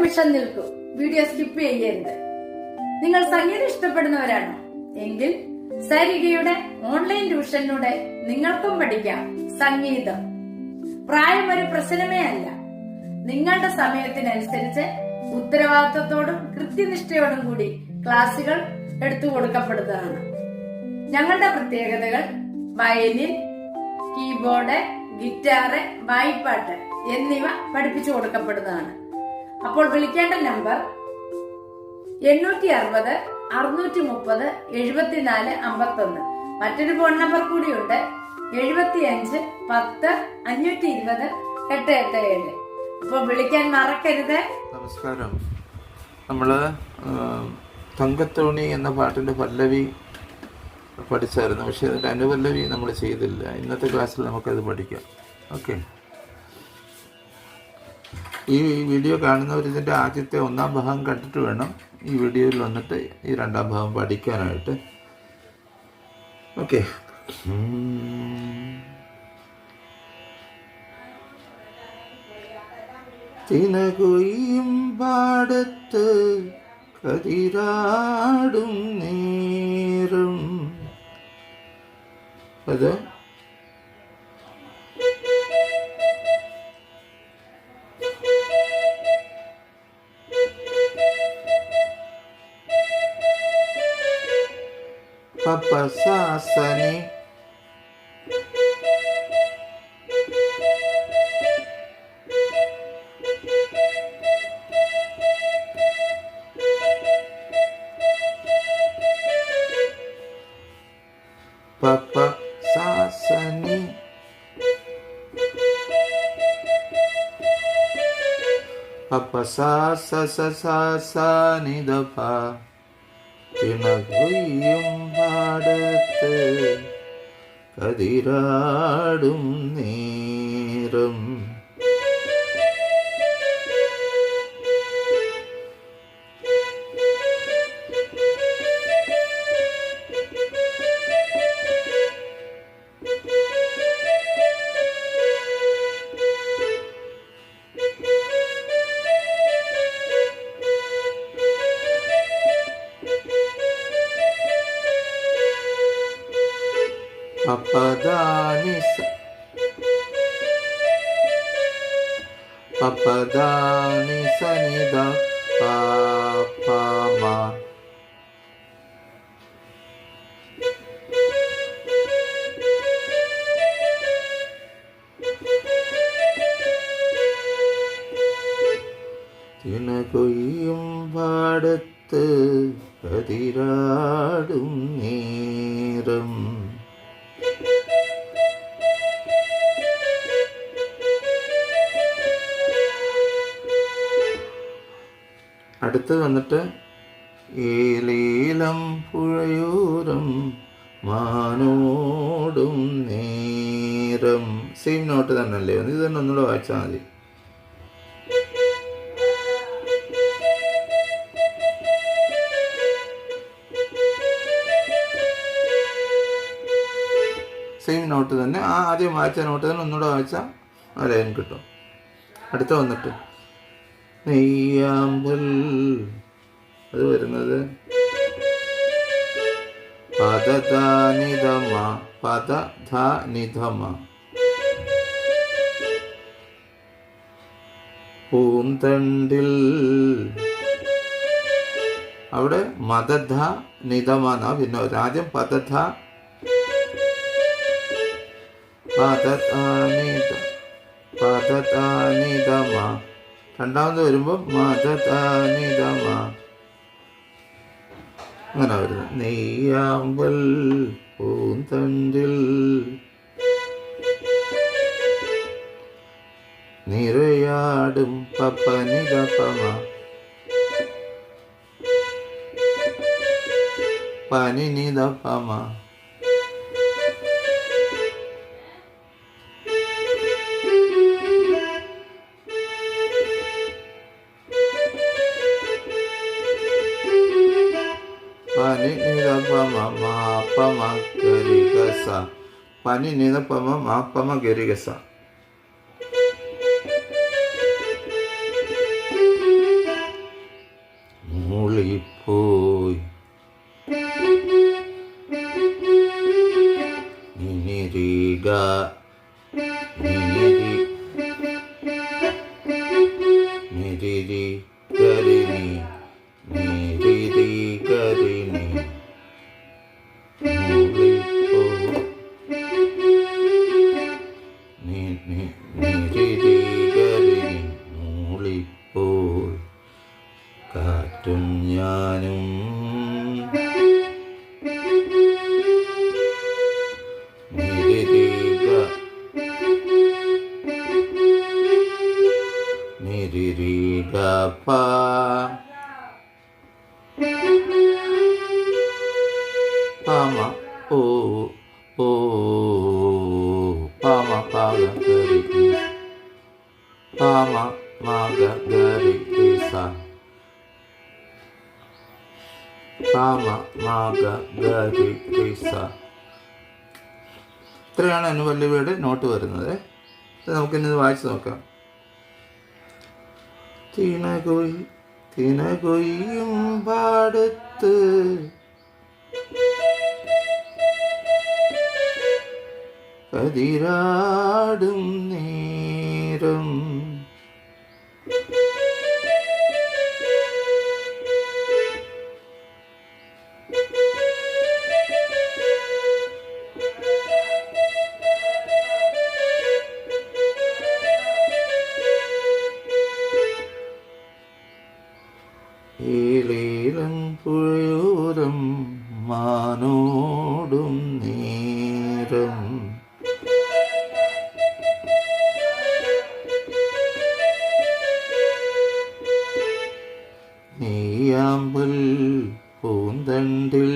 നിമിഷം നിൽക്കൂ, video skip ചെയ്യരുത്. നിങ്ങൾ സംഗീതം ഇഷ്ടപ്പെടുന്നവരാണോ എങ്കിൽ സരിഗയുടെ ഓൺലൈൻ ട്യൂഷനിലൂടെ നിങ്ങൾക്കും പഠിക്കാം സംഗീതം. പ്രായം ഒരു പ്രശ്നമേ അല്ല. നിങ്ങളുടെ സമയത്തിനനുസരിച്ച് ഉത്തരവാദിത്വത്തോടും കൃത്യനിഷ്ഠയോടും കൂടി ക്ലാസുകൾ എടുത്തു കൊടുക്കപ്പെടുന്നതാണ്. ഞങ്ങളുടെ പ്രത്യേകതകൾ വയലിൻ, കീബോർഡ്, ഗിറ്റാറ്, വായ്പാട്ട് എന്നിവ പഠിപ്പിച്ചു കൊടുക്കപ്പെടുന്നതാണ്. അപ്പോൾ വിളിക്കേണ്ട നമ്പർ 860 630 74 51. മറ്റൊരു ഫോൺ നമ്പർ കൂടിയുണ്ട്, 75 10 520 887. അപ്പോൾ വിളിക്കാൻ മറക്കരുത്. നമസ്കാരം. നമ്മള് തങ്കത്തോണി എന്ന പാട്ടിന്റെ പല്ലവി പഠിച്ചായിരുന്നു, പക്ഷെ അതിന്റെ അനുപല്ലവി നമ്മൾ ചെയ്തില്ല. ഇന്നത്തെ ക്ലാസ്സിൽ നമുക്കത് പഠിക്കാം. ഓക്കെ, ഈ വീഡിയോ കാണുന്നവർ ഇതിൻ്റെ ആദ്യത്തെ 1-ാം ഭാഗം കണ്ടിട്ട് വേണം ഈ വീഡിയോയിൽ വന്നിട്ട് ഈ 2-ാം ഭാഗം പഠിക്കാനായിട്ട്. ഓക്കെ, തിനകൊയ്യും പാടത്ത് കതിരാടും നേരം. അത് പപ്പസാസനി പപ്പസാസനി പപ്പസാസസാനിദപ. തിനകൊയ്യും പാടത്ത് കതിരാടും നേരം. പപ്പദാനി സനിദ പാപമ. തിനകൊയ്യും പാടത്ത് കതിരാടും നേരം. അടുത്തത് വന്നിട്ട് ഏലീലം പുഴയോരം മാനോടും നേരം. സെയിം നോട്ട് തന്നെയല്ലേ, ഇത് തന്നെ ഒന്നുകൂടെ വായിച്ചാൽ മതി. സെയിം നോട്ട് തന്നെ, ആദ്യം വായിച്ച നോട്ട് തന്നെ ഒന്നുകൂടെ വായിച്ചാൽ ആ ലൈൻ കിട്ടും. അടുത്ത വന്നിട്ട് നെയ്യാമ്പൽ, അത് വരുന്നത് പദധാനിധമ പദധാനിധമ. പൂന്തണ്ടിൽ അവിടെ മദധ നിധമ എന്നാ പിന്നെ ആദ്യം പദധ പദധാനിധമ. രണ്ടാമത് വരുമ്പോൾ മദധാനിധമ അങ്ങനെ വരുന്നത്. നെയ്യാമ്പൽ പൂന്തണ്ടിൽ നിറയാടും പപ്പനിധപമ. പനിനിധപമ. പനിനിധപമ മാപമ ഗരിഗസ. പനിനിധപമ മാപമ ഗരിഗസ. രി രി ഗരി നി നീ രി രി ഗരി നി മൂളിപ്പോ നീ നീ നീ രി രി ഗരി നി മൂളിപ്പോൾ കാറ്റും ഞാനും നീ രി രി ഗ നീ രി രി ഗ പ പമ ഓ ഓ പമ പഗ ഗരി പമ മഗ ഗരി സ പമ മഗ ഗരി സ. ഇത്രയാണ് അനുപല്ലവിയുടെ നോട്ട് വരുന്നത്. നമുക്കിന്നത് വായിച്ച് നോക്കാം. തിനകൊയ്യും പാടത്ത് കതിരാടും നേരം ഏലേലം പുഴയോരം മാനോടും നേരം നെയ്യാമ്പൽ പൂന്തണ്ടിൽ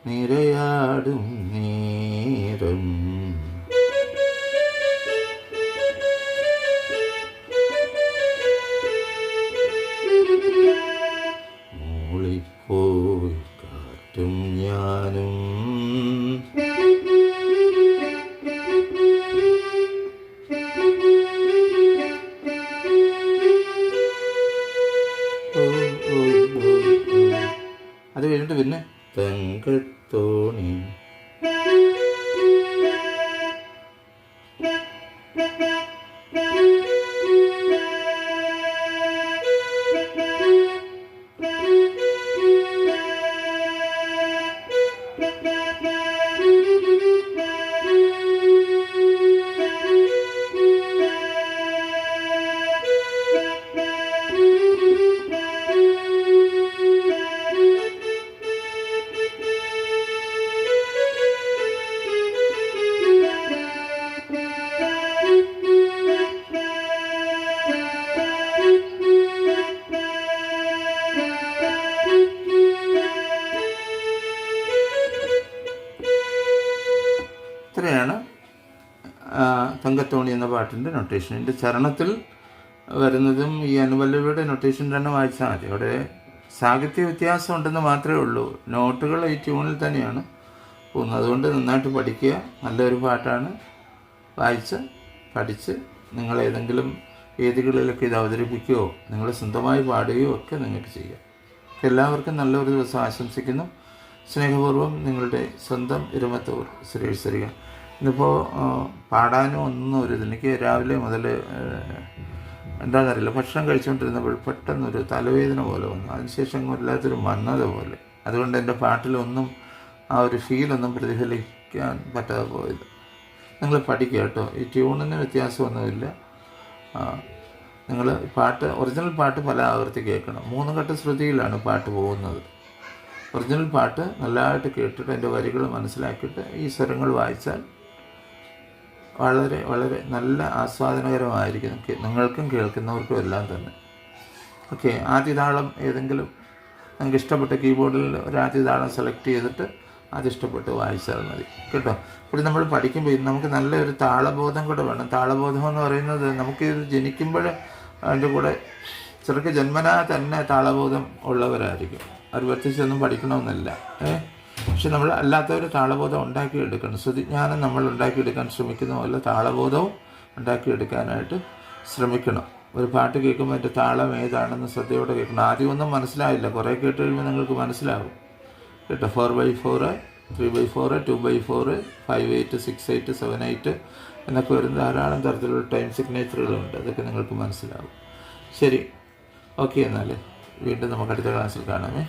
നിരയാടും നേരം മൂളിപ്പോയി കാറ്റും ഞാനും അത് കഴിഞ്ഞിട്ട് പിന്നെ തങ്കത്തോണി ഇത്രയാണ് തങ്കത്തോണി എന്ന പാട്ടിൻ്റെ നൊട്ടേഷൻ. എൻ്റെ ചരണത്തിൽ വരുന്നതും ഈ അനുപല്ലവിയുടെ നൊട്ടേഷൻ തന്നെ വായിച്ചാൽ മതി. അവിടെ സാഹിത്യ വ്യത്യാസം ഉണ്ടെന്ന് മാത്രമേ ഉള്ളൂ. നോട്ടുകൾ ഈ ട്യൂണിൽ തന്നെയാണ് പോകുന്നത്. അതുകൊണ്ട് നന്നായിട്ട് പഠിക്കുക. നല്ലൊരു പാട്ടാണ്. വായിച്ച് പഠിച്ച് നിങ്ങൾ ഏതെങ്കിലും വേദികളിലൊക്കെ ഇത് അവതരിപ്പിക്കുകയോ നിങ്ങൾ സ്വന്തമായി പാടുകയോ ഒക്കെ നിങ്ങൾക്ക് ചെയ്യാം. എല്ലാവർക്കും നല്ലൊരു ദിവസം ആശംസിക്കുന്നു. സ്നേഹപൂർവ്വം നിങ്ങളുടെ സ്വന്തം ഇരുമത്തൂർ സുരേഷ് സരിക. ഇന്നിപ്പോൾ പാടാനും ഒന്നും ഒരു എനിക്ക് രാവിലെ മുതൽ എന്താണെന്നറിയില്ല, ഭക്ഷണം കഴിച്ചുകൊണ്ടിരുന്നപ്പോൾ പെട്ടെന്നൊരു തലവേദന പോലെ വന്നു. അതിനുശേഷം വല്ലാത്തൊരു മന്നത പോലെ. അതുകൊണ്ട് എൻ്റെ പാട്ടിലൊന്നും ആ ഒരു ഫീലൊന്നും പ്രതിഫലിക്കാൻ പറ്റാതെ പോയത്. നിങ്ങൾ പഠിക്കുക കേട്ടോ. ഈ ട്യൂണിന് വ്യത്യാസമൊന്നുമില്ല. നിങ്ങൾ പാട്ട് ഒറിജിനൽ പാട്ട് പല ആവർത്തി കേൾക്കണം. 3 ഘട്ട ശ്രുതിയിലാണ് പാട്ട് പോകുന്നത്. ഒറിജിനൽ പാട്ട് നല്ലതായിട്ട് കേട്ടിട്ട് അതിൻ്റെ വരികൾ മനസ്സിലാക്കിയിട്ട് ഈ സ്വരങ്ങൾ വായിച്ചാൽ വളരെ വളരെ നല്ല ആസ്വാദനകരമായിരിക്കും നിങ്ങൾക്കും കേൾക്കുന്നവർക്കും എല്ലാം തന്നെ. ഓക്കെ, ആദ്യതാളം ഏതെങ്കിലും നിങ്ങൾക്ക് ഇഷ്ടപ്പെട്ട കീബോർഡിൽ ഒരു ആദ്യതാളം സെലക്ട് ചെയ്തിട്ട് അതിഷ്ടപ്പെട്ട് വായിച്ചാൽ മതി കേട്ടോ. ഇവിടെ നമ്മൾ പഠിക്കുമ്പോൾ നമുക്ക് നല്ലൊരു താളബോധം കൂടെ വേണം. താളബോധം എന്ന് പറയുന്നത് നമുക്കിത് ജനിക്കുമ്പോൾ അതിൻ്റെ കൂടെ ചിലർക്ക് ജന്മനാ തന്നെ താളബോധം ഉള്ളവരായിരിക്കും. അവർ പ്രത്യേകിച്ചൊന്നും പഠിക്കണമെന്നില്ല. പക്ഷെ നമ്മൾ അല്ലാത്തവർ താളബോധം ഉണ്ടാക്കിയെടുക്കണം. ശ്രുതിജ്ഞാനം നമ്മൾ ഉണ്ടാക്കിയെടുക്കാൻ ശ്രമിക്കുന്ന പോലെ താളബോധവും ഉണ്ടാക്കിയെടുക്കാനായിട്ട് ശ്രമിക്കണം. ഒരു പാട്ട് കേൾക്കുമ്പോൾ അതിൻ്റെ താളം ഏതാണെന്ന് ശ്രദ്ധയോടെ കേൾക്കണം. ആദ്യമൊന്നും മനസ്സിലായില്ല, കുറേ കേട്ട് കഴിയുമ്പോൾ നിങ്ങൾക്ക് മനസ്സിലാകും കേട്ടോ. 4/4, 3/4, 2/4, 5/8, 6/8, 7/8 എന്നൊക്കെ വരുന്ന ധാരാളം തരത്തിലുള്ള ടൈം സിഗ്നേച്ചറുകളുണ്ട്. അതൊക്കെ നിങ്ങൾക്ക് മനസ്സിലാകും. ശരി, ഓക്കെ. എന്നാൽ വീണ്ടും നമുക്ക് അടുത്ത ക്ലാസ്സിൽ കാണാമേ.